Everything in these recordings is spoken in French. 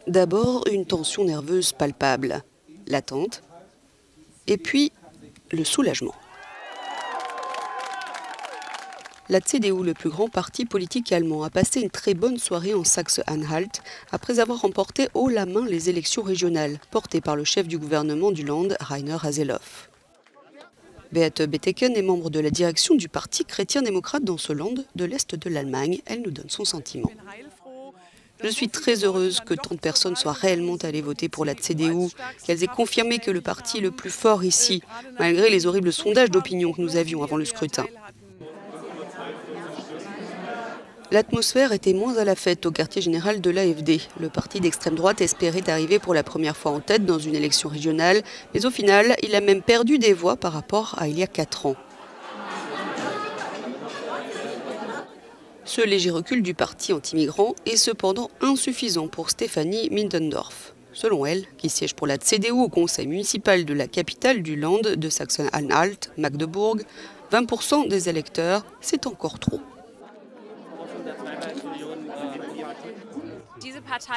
D'abord, une tension nerveuse palpable, l'attente, et puis le soulagement. La CDU, le plus grand parti politique allemand, a passé une très bonne soirée en Saxe-Anhalt après avoir remporté haut la main les élections régionales portées par le chef du gouvernement du Land, Rainer Haseloff. Beate Betheken est membre de la direction du parti chrétien-démocrate dans ce Land de l'Est de l'Allemagne. Elle nous donne son sentiment. Je suis très heureuse que tant de personnes soient réellement allées voter pour la CDU, qu'elles aient confirmé que le parti est le plus fort ici, malgré les horribles sondages d'opinion que nous avions avant le scrutin. L'atmosphère était moins à la fête au quartier général de l'AfD. Le parti d'extrême droite espérait arriver pour la première fois en tête dans une élection régionale, mais au final, il a même perdu des voix par rapport à il y a 4 ans. Ce léger recul du parti anti-migrant est cependant insuffisant pour Stefanie Middendorf. Selon elle, qui siège pour la CDU au conseil municipal de la capitale du Land de Saxe-Anhalt, Magdebourg, 20% des électeurs, c'est encore trop.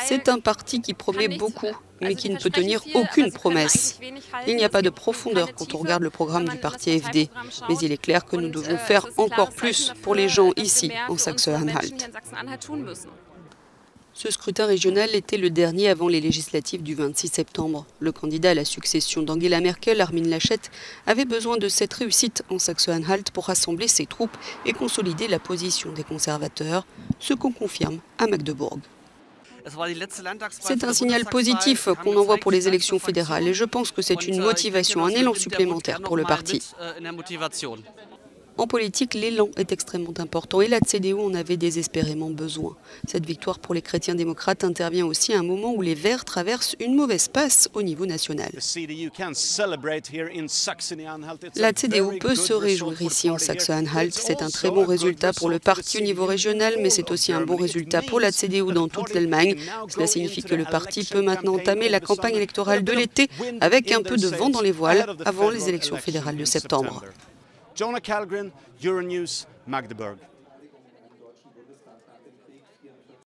C'est un parti qui promet beaucoup, mais qui ne peut tenir aucune promesse. Il n'y a pas de profondeur quand on regarde le programme du parti AfD, mais il est clair que nous devons faire encore plus pour les gens ici, en Saxe-Anhalt. Ce scrutin régional était le dernier avant les législatives du 26 septembre. Le candidat à la succession d'Angela Merkel, Armin Laschet, avait besoin de cette réussite en Saxe-Anhalt pour rassembler ses troupes et consolider la position des conservateurs, ce qu'on confirme à Magdebourg. C'est un signal positif qu'on envoie pour les élections fédérales et je pense que c'est une motivation, un élan supplémentaire pour le parti. En politique, l'élan est extrêmement important et la CDU en avait désespérément besoin. Cette victoire pour les chrétiens démocrates intervient aussi à un moment où les Verts traversent une mauvaise passe au niveau national. La CDU peut se réjouir ici en Saxe-Anhalt. C'est un très bon résultat pour le parti au niveau régional, mais c'est aussi un bon résultat pour la CDU dans toute l'Allemagne. Cela signifie que le parti peut maintenant entamer la campagne électorale de l'été avec un peu de vent dans les voiles avant les élections fédérales de septembre. Jonah Kalgren, Euronews, Magdeburg.